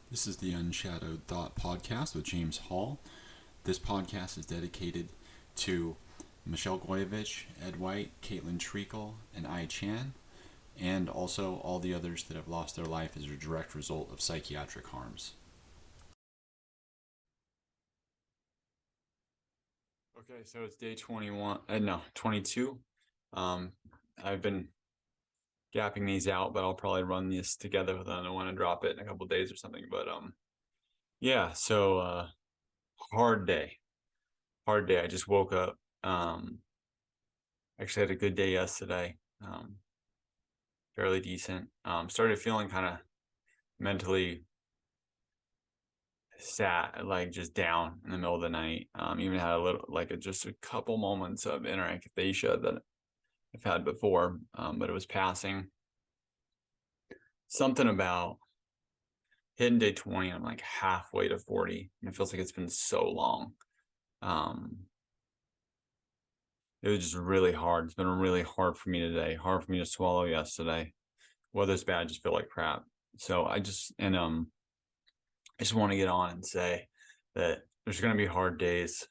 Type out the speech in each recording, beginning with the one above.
This is the Unshadowed Thought Podcast with James Hall. This podcast is dedicated to Michelle Goyevich, Ed White, Caitlin Treacle, and I Chan, and also all the others that have lost their life as a direct result of psychiatric harms. Okay, so it's day 21, no, 22. Um, I've been gapping these out, but I'll probably run these together with another one and drop it in a couple days or something. But yeah, so hard day. Hard day. I just woke up. Actually had a good day yesterday. Fairly decent. Started feeling kind of mentally sad, like just down in the middle of the night. Even had a little, just a couple moments of inner akathisia that I've had before, but it was passing. Something about hitting day 20, I'm like halfway to 40, and it feels like it's been so long. Um, it was just really hard. It's been really hard for me today. Hard for me to swallow yesterday. Weather's bad. I just feel like crap. So I just want to get on and say that there's going to be hard days,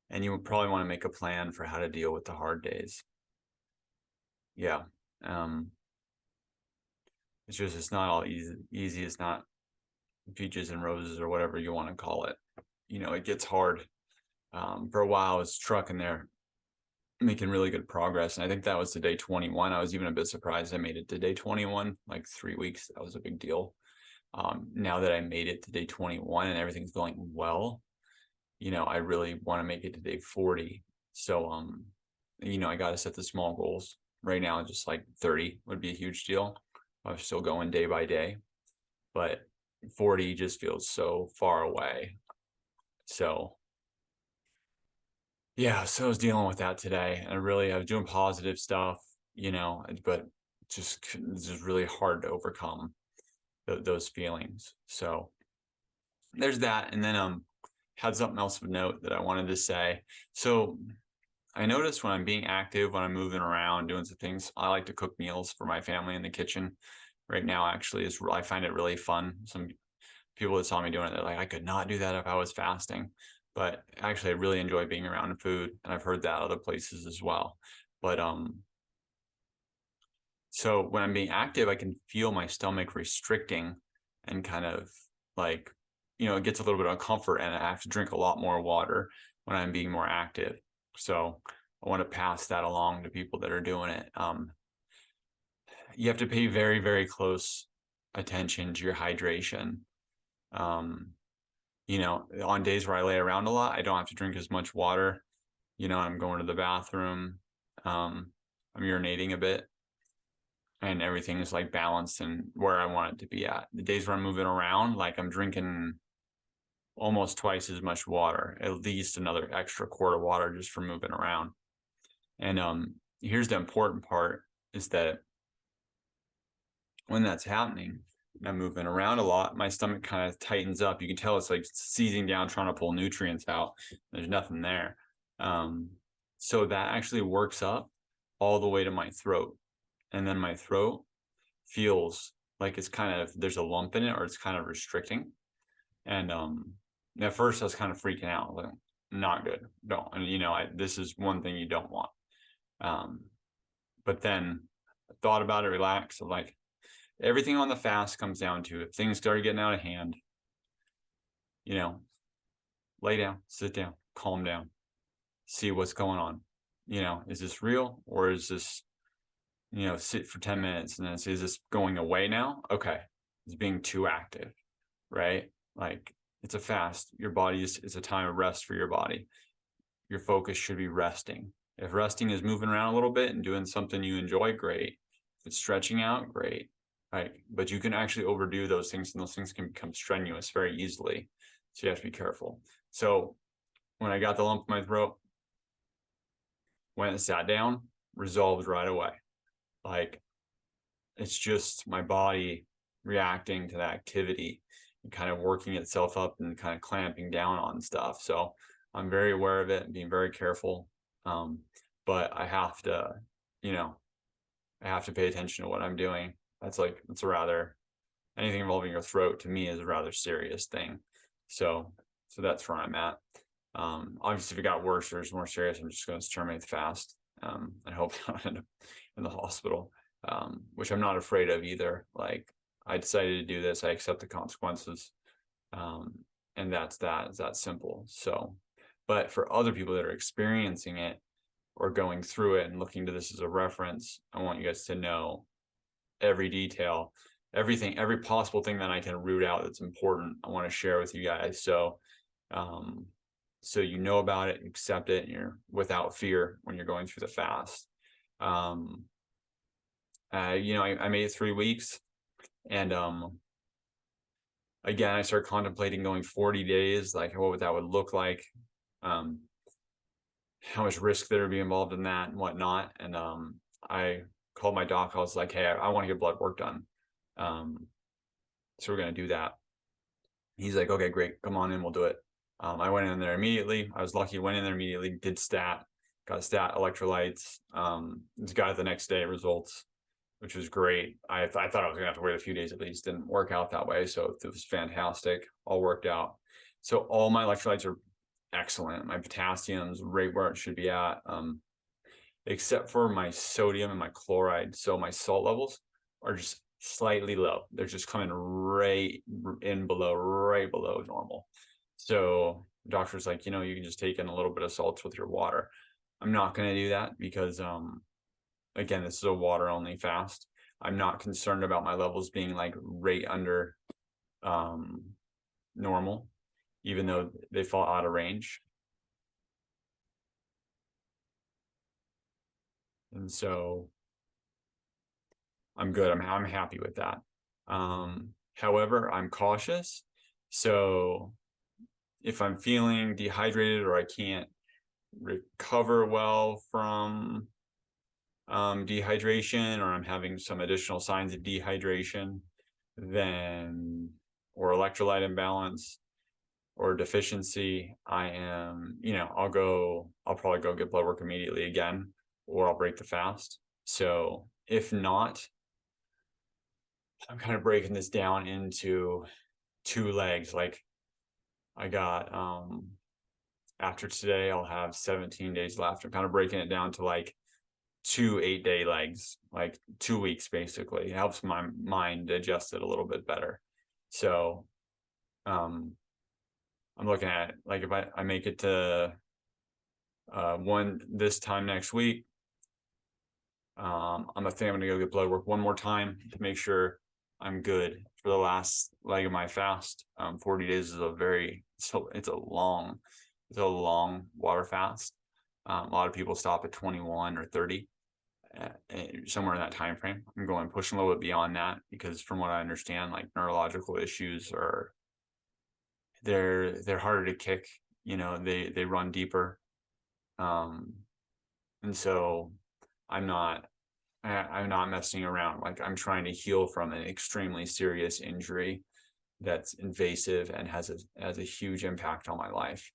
and you would probably want to make a plan for how to deal with the hard days. Yeah. Um, it's not all easy. Easy. It's not peaches and roses or whatever you want to call it. It gets hard. For a while, I was trucking there, making really good progress. And I think that was to day 21. I was even a bit surprised I made it to day 21, like 3 weeks. That was a big deal. Now that I made it to day 21 and everything's going well, I really want to make it to day 40. So, I got to set the small goals. Right now, just like 30 would be a huge deal. I'm still going day by day, but 40 just feels so far away. So, yeah, so I was dealing with that today. And I was doing positive stuff, but it's just really hard to overcome those feelings. So there's that. And then, had something else of note that I wanted to say. So I notice when I'm being active, when I'm moving around, doing some things, I like to cook meals for my family in the kitchen. Right now, actually, I find it really fun. Some people that saw me doing it, they're like, I could not do that if I was fasting. But actually, I really enjoy being around food, and I've heard that other places as well. But so when I'm being active, I can feel my stomach restricting and kind of like, it gets a little bit uncomfort, and I have to drink a lot more water when I'm being more active. So I want to pass that along to people that are doing it. You have to pay very, very close attention to your hydration. Um, on days where I lay around a lot, I don't have to drink as much water. I'm going to the bathroom. I'm urinating a bit, and everything is like balanced and where I want it to be at. The days where I'm moving around, like I'm drinking almost twice as much water, at least another extra quart of water just for moving around. And here's the important part is that when that's happening, I'm moving around a lot, my stomach kind of tightens up. You can tell it's like seizing down, trying to pull nutrients out. There's nothing there. So that actually works up all the way to my throat. And then my throat feels like it's kind of, there's a lump in it, or it's kind of restricting. And at first I was kind of freaking out, like, not good. Don't. And this is one thing you don't want. But then I thought about it, relaxed. I'm like, everything on the fast comes down to, if things start getting out of hand, lay down, sit down, calm down, see what's going on. Is this real, or is this, sit for 10 minutes and then say, is this going away now? Okay. It's being too active, right? Like, it's a fast. Your body is a time of rest for your body. Your focus should be resting. If resting is moving around a little bit and doing something you enjoy, great. If it's stretching out, great. Right. But you can actually overdo those things, and those things can become strenuous very easily. So you have to be careful. So when I got the lump in my throat, went and sat down, resolved right away. Like, it's just my body reacting to that activity and kind of working itself up and kind of clamping down on stuff. So I'm very aware of it and being very careful. But I have to, I have to pay attention to what I'm doing. It's a rather anything involving your throat to me is a rather serious thing. So that's where I'm at. Obviously, if it got worse or is more serious, I'm just going to terminate the fast. I hope I don't end up in the hospital, which I'm not afraid of either. Like, I decided to do this, I accept the consequences, and that's that. It's that simple. So, but for other people that are experiencing it or going through it and looking to this as a reference, I want you guys to know every detail, everything, every possible thing that I can root out that's important. I want to share with you guys. So, so you know about it, accept it, and you're without fear when you're going through the fast. You know, I made it 3 weeks, and again, I started contemplating going 40 days, like what that would look like, how much risk there would be involved in that and whatnot. And I called my doc. I was like, hey, I want to get blood work done. So we're going to do that. He's like, okay, great. Come on in. We'll do it. I went in there immediately. I was lucky. Went in there immediately, did stat, got stat, electrolytes, got it the next day results, which was great. I thought I was gonna have to wait a few days at least. Didn't work out that way. So it was fantastic. All worked out. So all my electrolytes are excellent. My potassium's right where it should be at, except for my sodium and my chloride. So my salt levels are just slightly low. They're just coming right below normal. So the doctor's like, you know, you can just take in a little bit of salts with your water. I'm not going to do that because, again, this is a water only fast. I'm not concerned about my levels being like right under normal, even though they fall out of range. And so I'm good. I'm happy with that. However, I'm cautious. So if I'm feeling dehydrated or I can't recover well from dehydration, or I'm having some additional signs of dehydration, then, or electrolyte imbalance or deficiency, I am, you know, I'll probably go get blood work immediately again, or I'll break the fast. So if not, I'm kind of breaking this down into 2 legs. Like, I got, after today, I'll have 17 days left. I'm kind of breaking it down to like 2 8-day legs, like 2 weeks, basically. It helps my mind digest it a little bit better. So, I'm looking at, like, if I make it to one this time next week, I'm gonna go get blood work one more time to make sure I'm good for the last leg of my fast. 40 days is it's a long water fast. A lot of people stop at 21 or 30, somewhere in that time frame. I'm going pushing a little bit beyond that because, from what I understand, like, neurological issues are they're harder to kick. You know, they run deeper, and so I'm not messing around. Like, I'm trying to heal from an extremely serious injury that's invasive and has a huge impact on my life.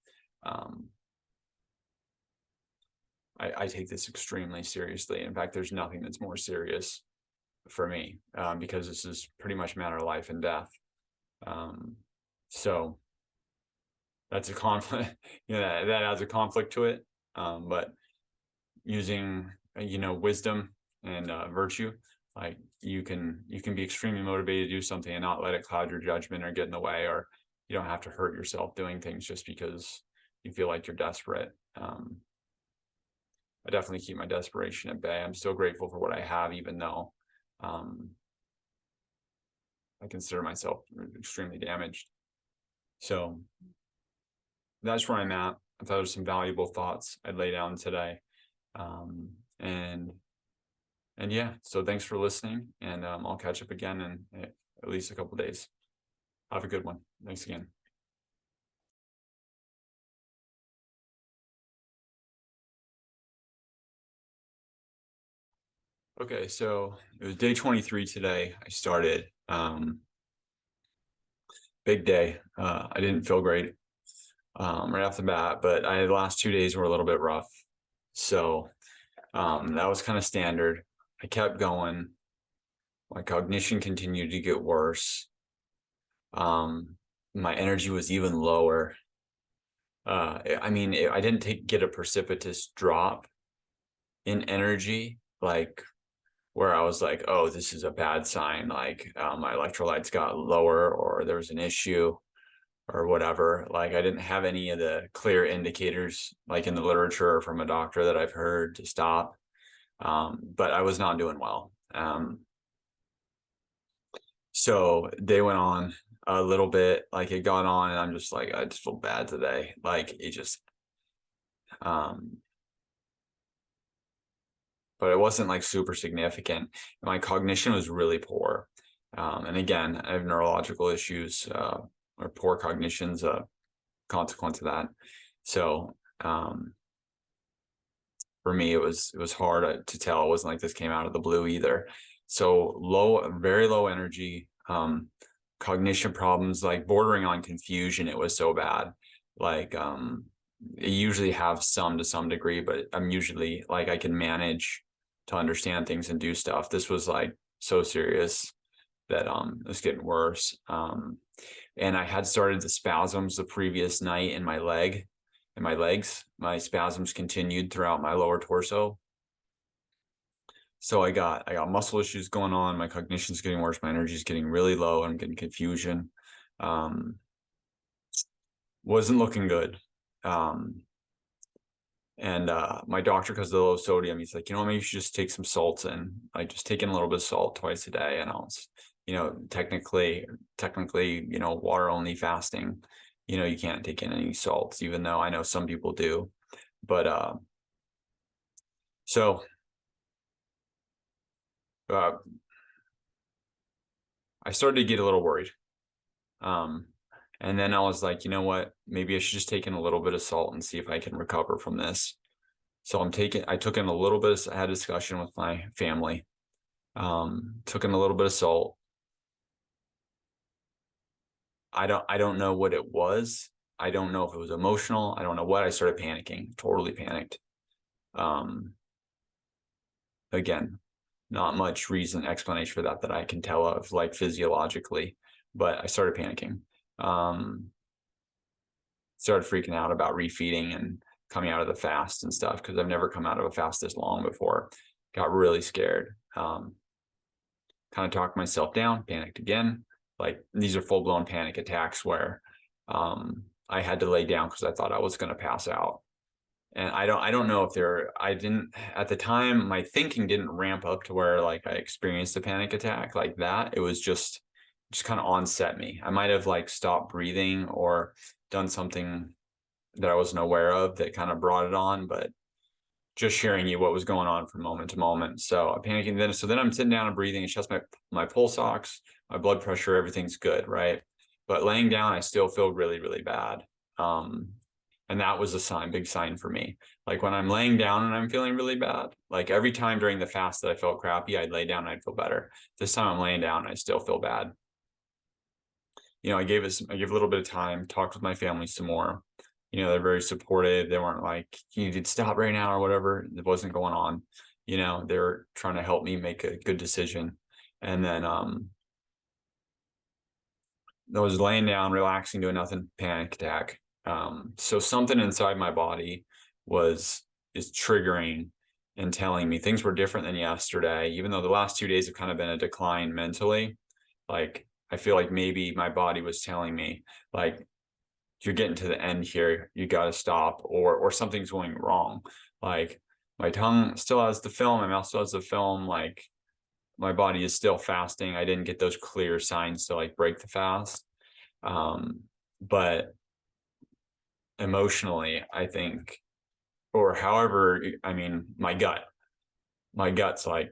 I take this extremely seriously. In fact, there's nothing that's more serious for me, because this is pretty much a matter of life and death. So that's a conflict. You know, that adds a conflict to it. But using, you know, wisdom and virtue, like, you can be extremely motivated to do something and not let it cloud your judgment or get in the way, or you don't have to hurt yourself doing things just because you feel like you're desperate. I definitely keep my desperation at bay. I'm still grateful for what I have, even though I consider myself extremely damaged. So that's where I'm at. I thought there's some valuable thoughts I'd lay down today. And yeah, so thanks for listening, and I'll catch up again in at least a couple days. Have a good one. Thanks again. Okay, so it was day 23 today. I started. Big day. I didn't feel great right off the bat, but the last 2 days were a little bit rough. So that was kind of standard. I kept going. My cognition continued to get worse. My energy was even lower. I mean, I didn't get a precipitous drop in energy, like where I was like, oh, this is a bad sign. Like my electrolytes got lower or there was an issue or whatever. Like I didn't have any of the clear indicators like in the literature or from a doctor that I've heard to stop. But I was not doing well. So they went on a little bit, like it got on, and I'm just like, I just feel bad today. Like it just, um, but it wasn't like super significant. My cognition was really poor. And again, I have neurological issues, or poor cognition's a consequence of that. So, for me, it was hard to tell. It wasn't like this came out of the blue either. So very low energy, cognition problems, like bordering on confusion. It was so bad. Like, I usually have some to some degree, but I'm usually like I can manage to understand things and do stuff. This was like so serious that it was getting worse. And I had started the spasms the previous night in my legs. My spasms continued throughout my lower torso. So I got muscle issues going on. My cognition's getting worse. My energy is getting really low. I'm getting confusion. Wasn't looking good. And my doctor, because of the low sodium, he's like, maybe you should just take some salt and like just take in a little bit of salt twice a day. And I was, technically, water only fasting, you can't take in any salts, even though I know some people do. But so I started to get a little worried. And then I was like, you know what? Maybe I should just take in a little bit of salt and see if I can recover from this. So I took in a little bit, I had a discussion with my family, took in a little bit of salt. I don't know what it was. I don't know if it was emotional. I don't know what. I started panicking, totally panicked. Again, not much explanation for that I can tell of, like physiologically, but I started panicking. Started freaking out about refeeding and coming out of the fast and stuff because I've never come out of a fast this long before. Got really scared. Kind of talked myself down, panicked again. Like these are full-blown panic attacks where I had to lay down because I thought I was going to pass out. And I don't know if I didn't at the time, my thinking didn't ramp up to where like I experienced a panic attack like that. It was just kind of onset me. I might have like stopped breathing or done something that I wasn't aware of that kind of brought it on, but just sharing you what was going on from moment to moment. So I'm panicking then I'm sitting down and breathing, it's just my pulse ox, my blood pressure, everything's good, right? But laying down, I still feel really, really bad. And that was a big sign for me. Like when I'm laying down and I'm feeling really bad, like every time during the fast that I felt crappy, I'd lay down and I'd feel better. This time I'm laying down and I still feel bad. I gave a little bit of time, talked with my family some more. They're very supportive. They weren't like, you need to stop right now or whatever. It wasn't going on. They were trying to help me make a good decision. And then I was laying down, relaxing, doing nothing, panic attack. So something inside my body is triggering and telling me things were different than yesterday, even though the last 2 days have kind of been a decline mentally. Like, I feel like maybe my body was telling me, like, you're getting to the end here, you got to stop, or something's going wrong. Like my tongue still has the film, my mouth still has the film, like my body is still fasting. I didn't get those clear signs to like break the fast. But emotionally, I think, or however, I mean, my gut's like,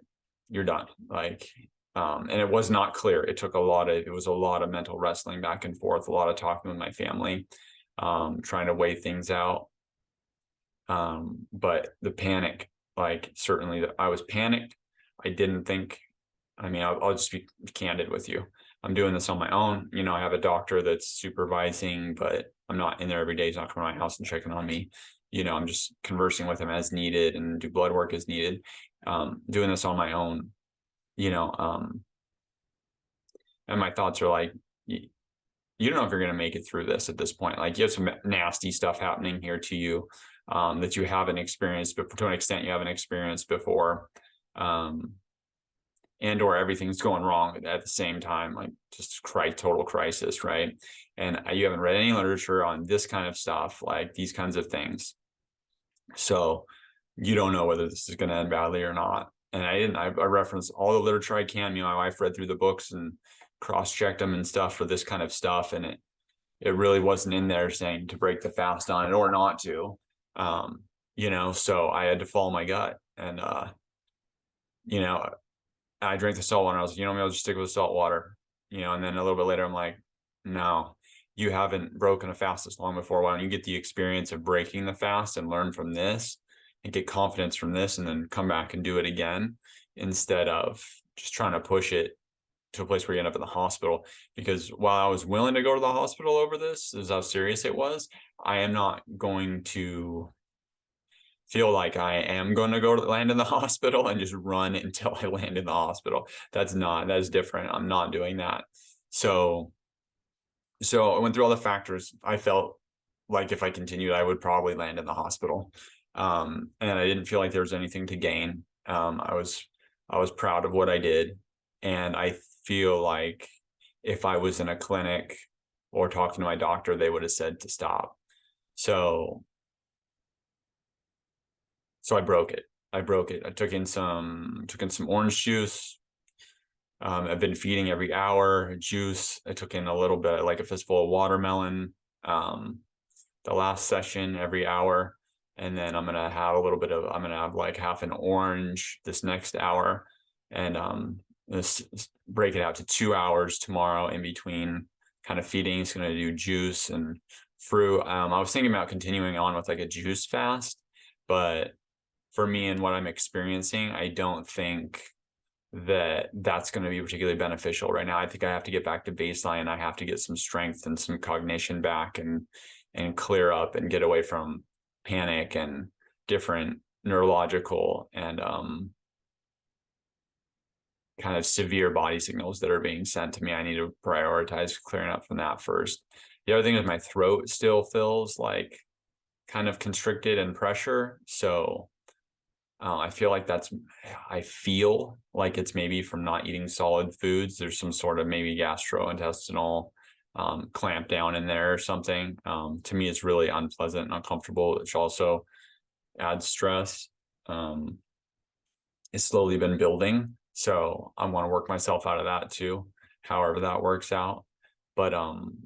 you're done. Like, and it was not clear. It was a lot of mental wrestling back and forth, a lot of talking with my family, trying to weigh things out. But the panic, like certainly I was panicked. I didn't think, I'll just be candid with you. I'm doing this on my own. I have a doctor that's supervising, but I'm not in there every day. He's not coming to my house and checking on me. I'm just conversing with him as needed and do blood work as needed. Doing this on my own, and my thoughts are like, you don't know if you're going to make it through this at this point. Like you have some nasty stuff happening here to you that you haven't experienced, but to an extent you haven't experienced before. And or everything's going wrong at the same time, like just total crisis, right? And you haven't read any literature on this kind of stuff, like these kinds of things. So you don't know whether this is going to end badly or not. And I referenced all the literature I can. My wife read through the books and cross-checked them and stuff for this kind of stuff. And it really wasn't in there saying to break the fast on it or not to, so I had to follow my gut. And, I drank the salt water. I was like, maybe I'll just stick with the salt water, and then a little bit later, I'm like, no, you haven't broken a fast this long before. Why don't you get the experience of breaking the fast and learn from this and get confidence from this and then come back and do it again instead of just trying to push it to a place where you end up in the hospital. Because while I was willing to go to the hospital over this, is how serious it was, I am not going to feel like I am going to go to land in the hospital and just run until I land in the hospital. That is different. I'm not doing that. So I went through all the factors. I felt like if I continued, I would probably land in the hospital. And I didn't feel like there was anything to gain. I was proud of what I did. And I feel like if I was in a clinic or talking to my doctor, they would have said to stop. So I broke it. I took in some orange juice. I've been feeding every hour juice. I took in a little bit, like a fistful of watermelon, the last session every hour. And then I'm going to have like half an orange this next hour. And break it out to 2 hours tomorrow in between kind of feeding. It's going to do juice and fruit. I was thinking about continuing on with like a juice fast, but for me and what I'm experiencing, I don't think that that's going to be particularly beneficial right now. I think I have to get back to baseline. I have to get some strength and some cognition back and clear up and get away from panic and different neurological and kind of severe body signals that are being sent to me. I need to prioritize clearing up from that first. The other thing is my throat still feels like kind of constricted and pressure. So I feel like it's maybe from not eating solid foods. There's some sort of maybe gastrointestinal clamp down in there or something. To me, it's really unpleasant and uncomfortable, which also adds stress. It's slowly been building. So I want to work myself out of that too, however that works out. But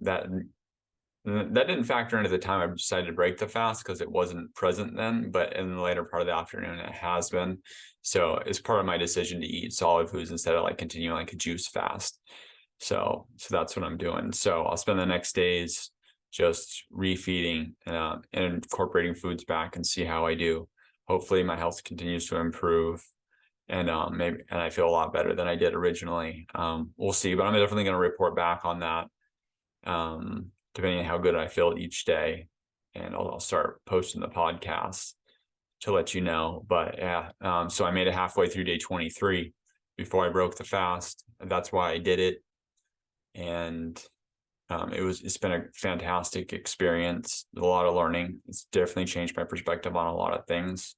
that didn't factor into the time I decided to break the fast because it wasn't present then, but in the later part of the afternoon, it has been. So it's part of my decision to eat solid foods instead of like continuing like a juice fast. So that's what I'm doing. So I'll spend the next days just refeeding and incorporating foods back and see how I do. Hopefully my health continues to improve and I feel a lot better than I did originally. We'll see, but I'm definitely going to report back on that. Depending on how good I feel each day. And I'll start posting the podcast to let you know. But yeah, so I made it halfway through day 23 before I broke the fast. That's why I did it. And it's been a fantastic experience. A lot of learning. It's definitely changed my perspective on a lot of things.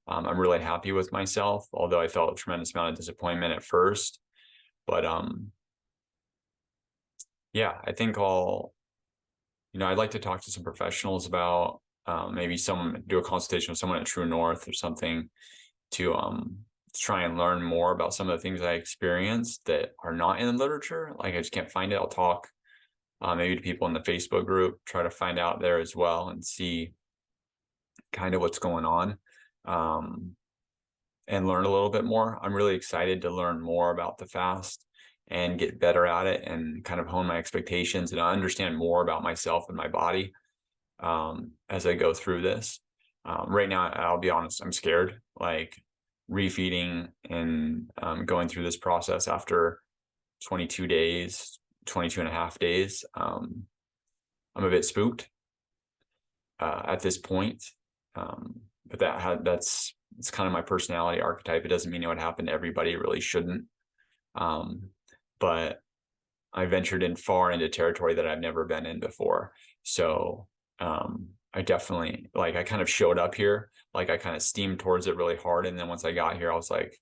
I'm really happy with myself, although I felt a tremendous amount of disappointment at first. But yeah, I think I'd like to talk to some professionals about maybe do a consultation with someone at True North or something to try and learn more about some of the things I experienced that are not in the literature. Like I just can't find it. I'll talk maybe to people in the Facebook group, try to find out there as well and see kind of what's going on and learn a little bit more. I'm really excited to learn more about the fast and get better at it and kind of hone my expectations and understand more about myself and my body as I go through this. Right now, I'll be honest, I'm scared, like refeeding and going through this process after 22 and a half days. I'm a bit spooked at this point, but it's kind of my personality archetype. It doesn't mean it would happen to everybody. It really shouldn't. But I ventured in far into territory that I've never been in before. So I definitely, like, I kind of showed up here, like I kind of steamed towards it really hard. And then once I got here, I was like,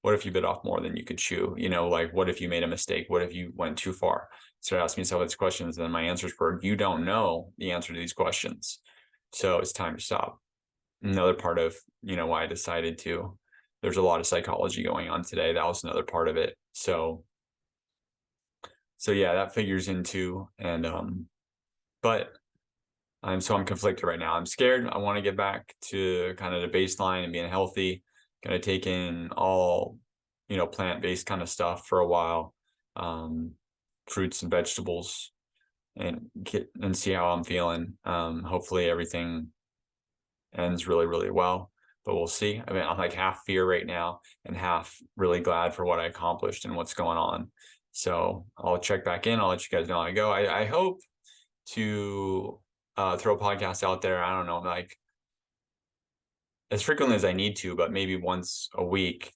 what if you bit off more than you could chew? You know, like, what if you made a mistake? What if you went too far? Started asking myself these questions. And then my answers were, you don't know the answer to these questions. So it's time to stop. Another part of, you know, why I decided to, there's a lot of psychology going on today. That was another part of it. So yeah, that figures into, and but I'm conflicted right now. I'm scared. I want to get back to kind of the baseline and being healthy, kind of take in all, you know, plant-based kind of stuff for a while, um, fruits and vegetables, and get and see how I'm feeling. Hopefully everything ends really, really well, but we'll see. I mean, I'm like half fear right now and half really glad for what I accomplished and what's going on. So I'll check back in. I'll let you guys know how I go. I hope to throw podcasts out there. I don't know, like as frequently as I need to, but maybe once a week,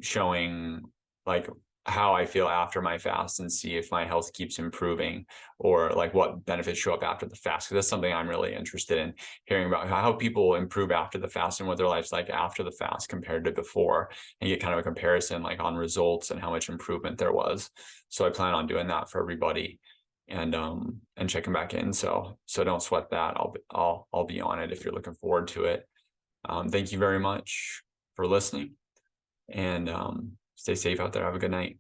showing like how I feel after my fast and see if my health keeps improving, or like what benefits show up after the fast. Because that's something I'm really interested in hearing about, how people improve after the fast and what their life's like after the fast compared to before, and get kind of a comparison like on results and how much improvement there was. So I plan on doing that for everybody and checking back in. So don't sweat that. I'll be on it if you're looking forward to it. Thank you very much for listening, and stay safe out there. Have a good night.